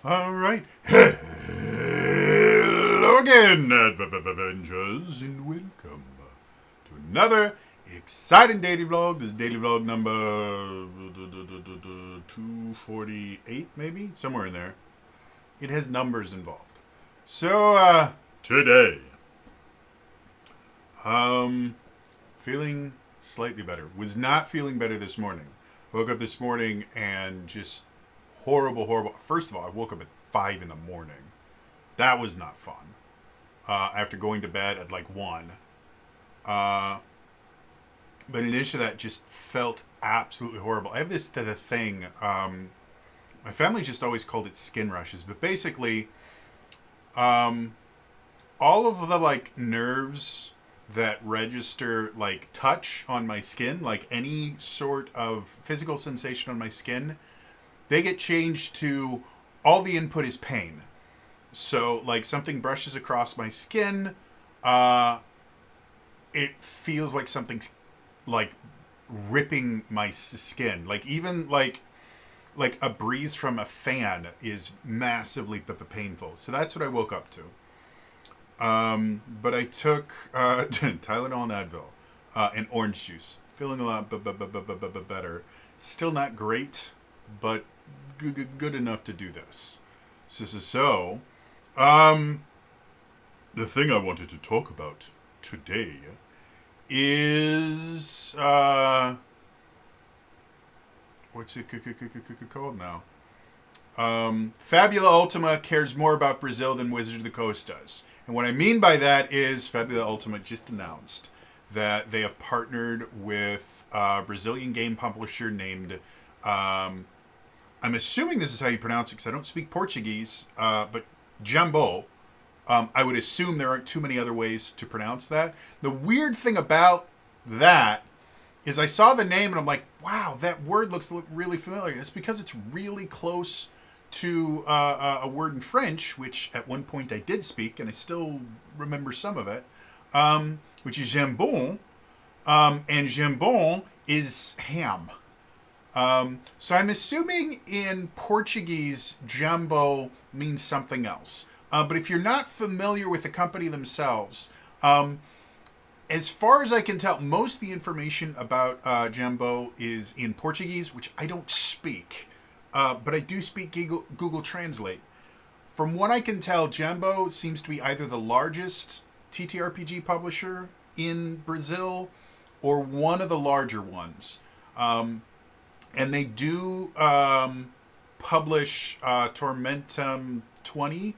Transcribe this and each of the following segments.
All right. Hello again, Avengers, and welcome to another exciting daily vlog. This is daily vlog number 248, maybe? Somewhere in there. It has numbers involved. So, today, feeling slightly better. Was not feeling better this morning. Woke up this morning and just horrible. First of all, I woke up at 5 in the morning. That was not fun. After going to bed at like 1. But in addition to that, just felt absolutely horrible. I have this thing. My family just always called it skin rushes. But basically, all of the like nerves that register like touch on my skin, like any sort of physical sensation on my skin, they get changed to all the input is pain. So, like, something brushes across my skin, it feels like something's, like, ripping my skin. Like, even, like a breeze from a fan is massively painful. So that's what I woke up to. But I took Tylenol and Advil and orange juice. Feeling a lot better. Still not great, but good enough to do this. So, the thing I wanted to talk about today is what's it called now? Fabula Ultima cares more about Brazil than Wizards of the Coast does. And what I mean by that is Fabula Ultima just announced that they have partnered with a Brazilian game publisher named, I'm assuming this is how you pronounce it because I don't speak Portuguese, but Jambo. I would assume there aren't too many other ways to pronounce that. The weird thing about that is I saw the name and I'm like, wow, that word looks really familiar. It's because it's really close to a word in French, which at one point I did speak, and I still remember some of it, which is jambon. And jambon is ham. So I'm assuming in Portuguese, jambo means something else. But if you're not familiar with the company themselves, as far as I can tell, most of the information about Jambo is in Portuguese, which I don't speak. But I do speak Google Translate. From what I can tell, Jambo seems to be either the largest TTRPG publisher in Brazil or one of the larger ones. And they do publish Tormentum 20,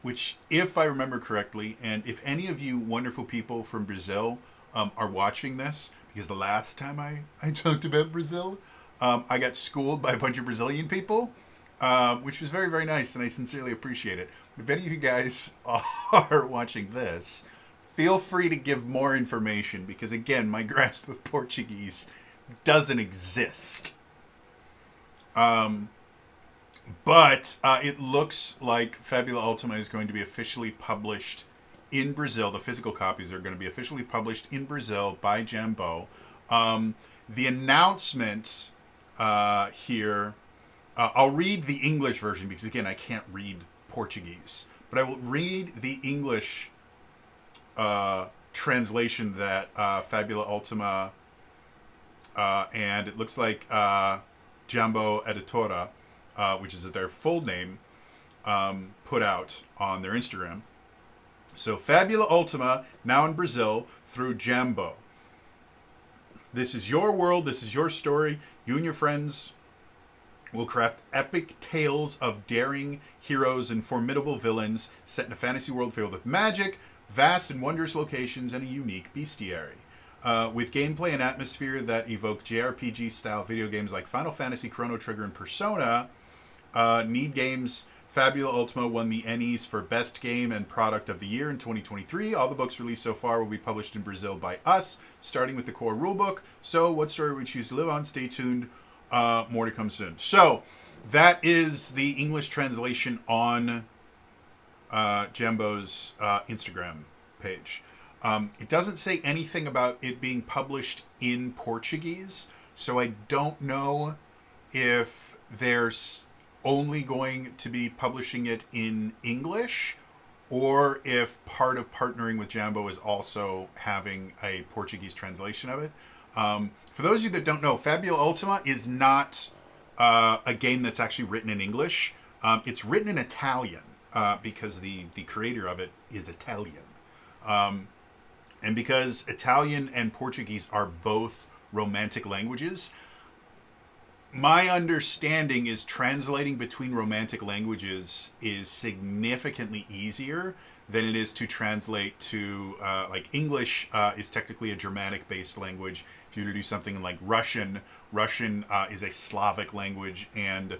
which, if I remember correctly, and if any of you wonderful people from Brazil are watching this, because the last time I talked about Brazil, I got schooled by a bunch of Brazilian people, which was very, very nice, and I sincerely appreciate it. If any of you guys are watching this, feel free to give more information, because again, my grasp of Portuguese doesn't exist. But it looks like Fabula Ultima is going to be officially published in Brazil. The physical copies are going to be officially published in Brazil by Jambo. The announcement here, I'll read the English version because, again, I can't read Portuguese. But I will read the English translation that Fabula Ultima and it looks like Jambo Editora, which is their full name, put out on their Instagram. So Fabula Ultima, now in Brazil, through Jambo. This is your world, this is your story. You and your friends will craft epic tales of daring heroes and formidable villains set in a fantasy world filled with magic, vast and wondrous locations, and a unique bestiary. With gameplay and atmosphere that evoke JRPG-style video games like Final Fantasy, Chrono Trigger, and Persona, Need Games Fabula Ultima won the Ennies for Best Game and Product of the Year in 2023. All the books released so far will be published in Brazil by us, starting with the core rulebook. So what story we choose to live on, stay tuned. More to come soon. So that is the English translation on Jambo's Instagram page. It doesn't say anything about it being published in Portuguese, so I don't know if there's only going to be publishing it in English, or if part of partnering with Jambo is also having a Portuguese translation of it. For those of you that don't know, Fabula Ultima is not a game that's actually written in English. It's written in Italian because the creator of it is Italian. And because Italian and Portuguese are both Romantic languages, my understanding is translating between Romantic languages is significantly easier than it is to translate to, like English is technically a Germanic-based language. If you were to do something like Russian, Russian is a Slavic language, and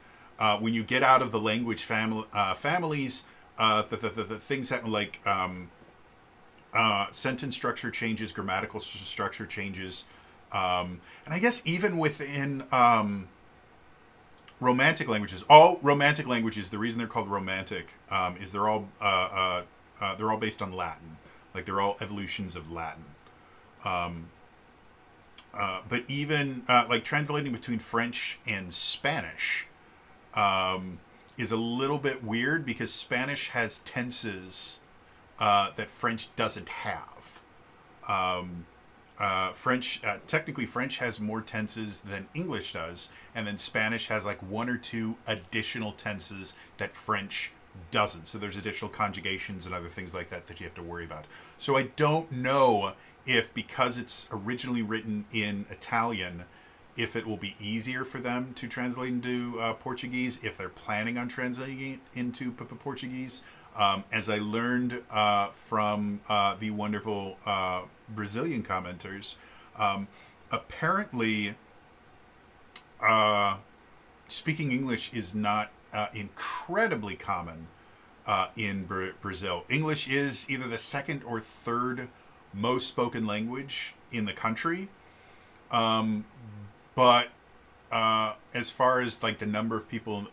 when you get out of the language families, the things happen like sentence structure changes, grammatical structure changes, and I guess even within Romantic languages, all Romantic languages, the reason they're called Romantic is they're all based on Latin, like they're all evolutions of Latin. But even like translating between French and Spanish is a little bit weird because Spanish has tenses that French doesn't have. French, technically French has more tenses than English does, and then Spanish has like one or two additional tenses that French doesn't. So there's additional conjugations and other things like that that you have to worry about. So I don't know if, because it's originally written in Italian, if it will be easier for them to translate into Portuguese, if they're planning on translating it into Portuguese. As I learned from the wonderful Brazilian commenters, apparently speaking English is not incredibly common in Brazil. English is either the second or third most spoken language in the country. But as far as like the number of people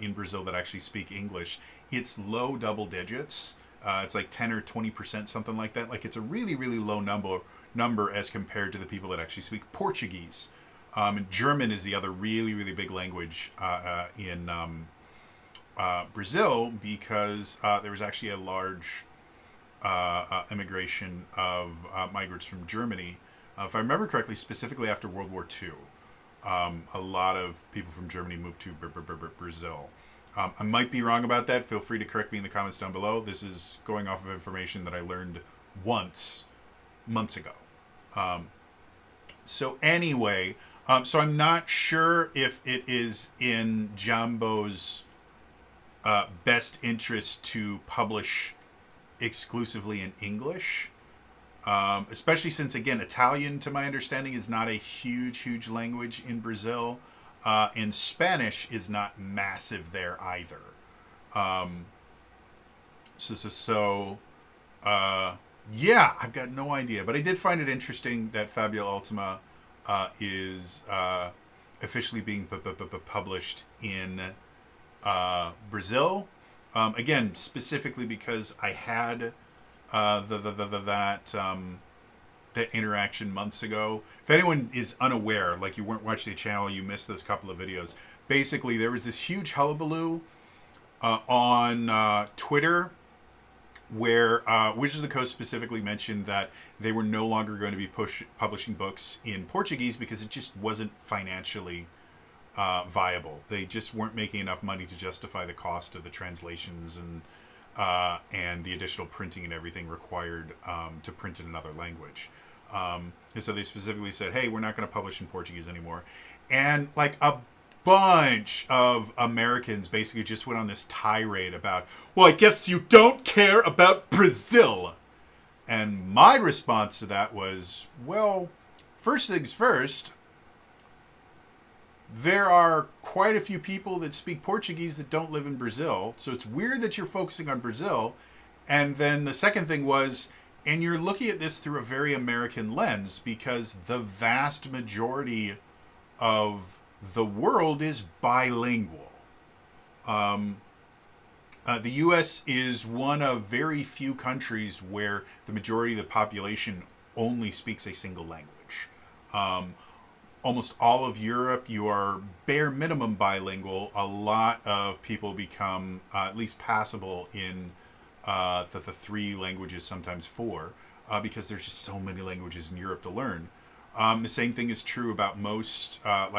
in Brazil that actually speak English, it's low double digits. It's like 10 or 20%, something like that. Like it's a really, really low number as compared to the people that actually speak Portuguese. And German is the other really, really big language in Brazil because there was actually a large immigration of migrants from Germany. If I remember correctly, specifically after World War II, a lot of people from Germany moved to Brazil. I might be wrong about that. Feel free to correct me in the comments down below. This is going off of information that I learned months ago. So anyway, so I'm not sure if it is in Jambo's best interest to publish exclusively in English. Especially since, again, Italian, to my understanding, is not a huge language in Brazil. And Spanish is not massive there either. Yeah, I've got no idea. But I did find it interesting that Fabula Ultima is officially being published in Brazil. Again, specifically because I had that interaction months ago. If anyone is unaware, like you weren't watching the channel, you missed those couple of videos. Basically, there was this huge hullabaloo on Twitter where Wizards of the Coast specifically mentioned that they were no longer going to be publishing books in Portuguese because it just wasn't financially viable. They just weren't making enough money to justify the cost of the translations and the additional printing and everything required to print in another language. And so they specifically said, hey, we're not going to publish in Portuguese anymore. And like a bunch of Americans basically just went on this tirade about, well, I guess you don't care about Brazil. And my response to that was, well, first things first, there are quite a few people that speak Portuguese that don't live in Brazil. So it's weird that you're focusing on Brazil. And then the second thing was, and you're looking at this through a very American lens because the vast majority of the world is bilingual. The U.S. is one of very few countries where the majority of the population only speaks a single language. almost all of Europe, you are bare minimum bilingual. A lot of people become at least passable in the three languages, sometimes four, because there's just so many languages in Europe to learn. The same thing is true about most, a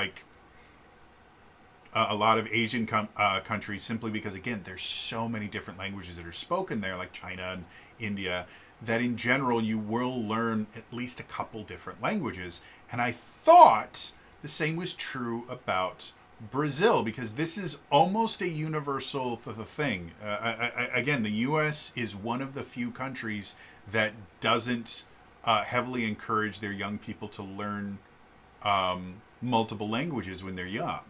lot of Asian countries, simply because, again, there's so many different languages that are spoken there, like China and India, that in general you will learn at least a couple different languages. And I thought the same was true about Brazil, because this is almost a universal thing. Again, the U.S. is one of the few countries that doesn't heavily encourage their young people to learn multiple languages when they're young.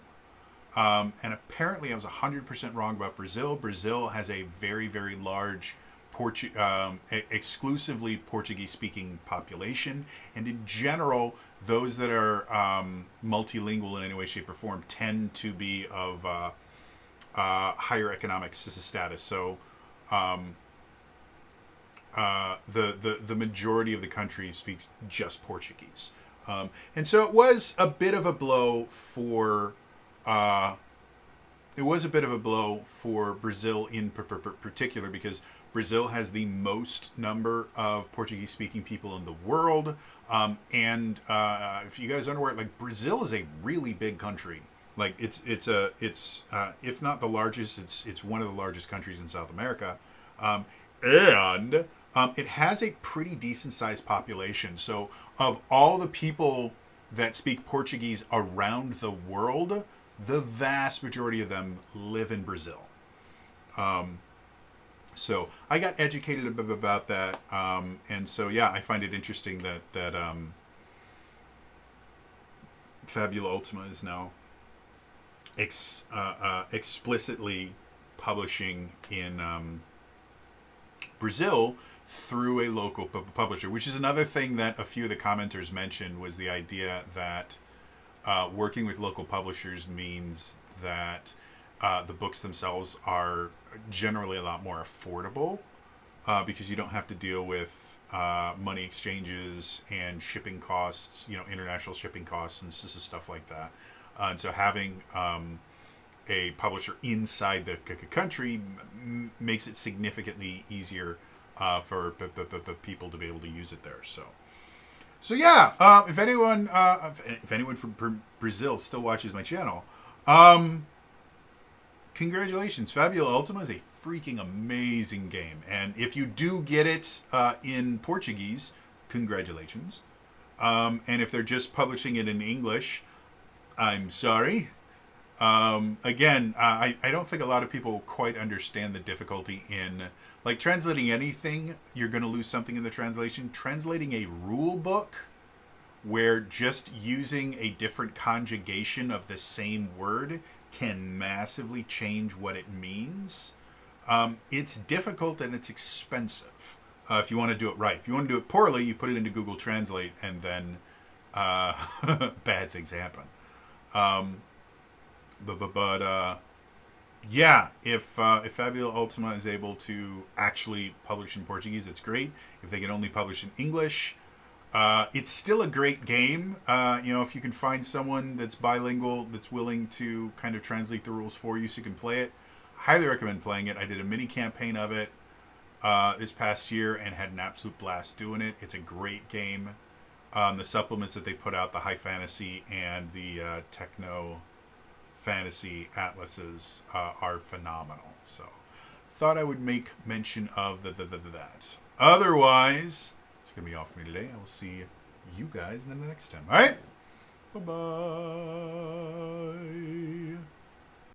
And apparently I was 100% wrong about Brazil. Brazil has a very, very large exclusively Portuguese-speaking population. And in general, those that are multilingual in any way, shape, or form tend to be of higher economic status. So the majority of the country speaks just Portuguese. And so it was a bit of a blow for Brazil in particular, because Brazil has the most number of Portuguese-speaking people in the world, and if you guys aren't aware, like, Brazil is a really big country. Like, it's if not the largest, it's one of the largest countries in South America, and it has a pretty decent-sized population. So, of all the people that speak Portuguese around the world, the vast majority of them live in Brazil. So I got educated a bit about that, and so yeah, I find it interesting that Fabula Ultima is now explicitly publishing in Brazil through a local publisher, which is another thing that a few of the commenters mentioned, was the idea that working with local publishers means that the books themselves are generally a lot more affordable, because you don't have to deal with money exchanges and shipping costs, international shipping costs and stuff like that. And so having a publisher inside the country makes it significantly easier for people to be able to use it there. So yeah, if anyone from Brazil still watches my channel, congratulations. Fabula Ultima is a freaking amazing game. And if you do get it in Portuguese, congratulations. And if they're just publishing it in English, I'm sorry. Again, I don't think a lot of people quite understand the difficulty in, like, translating anything. You're going to lose something in the translation. Translating a rule book, where just using a different conjugation of the same word can massively change what it means. It's difficult and it's expensive if you want to do it right. If you want to do it poorly, you put it into Google Translate, and then bad things happen. Yeah, if Fabula Ultima is able to actually publish in Portuguese, it's great. If they can only publish in English, it's still a great game. If you can find someone that's bilingual, that's willing to kind of translate the rules for you so you can play it, highly recommend playing it. I did a mini campaign of it this past year and had an absolute blast doing it. It's a great game. The supplements that they put out, the high fantasy and the techno fantasy atlases, are phenomenal. So thought I would make mention of that. Otherwise, it's going to be all for me today. I will see you guys in the next time. All right? Bye-bye.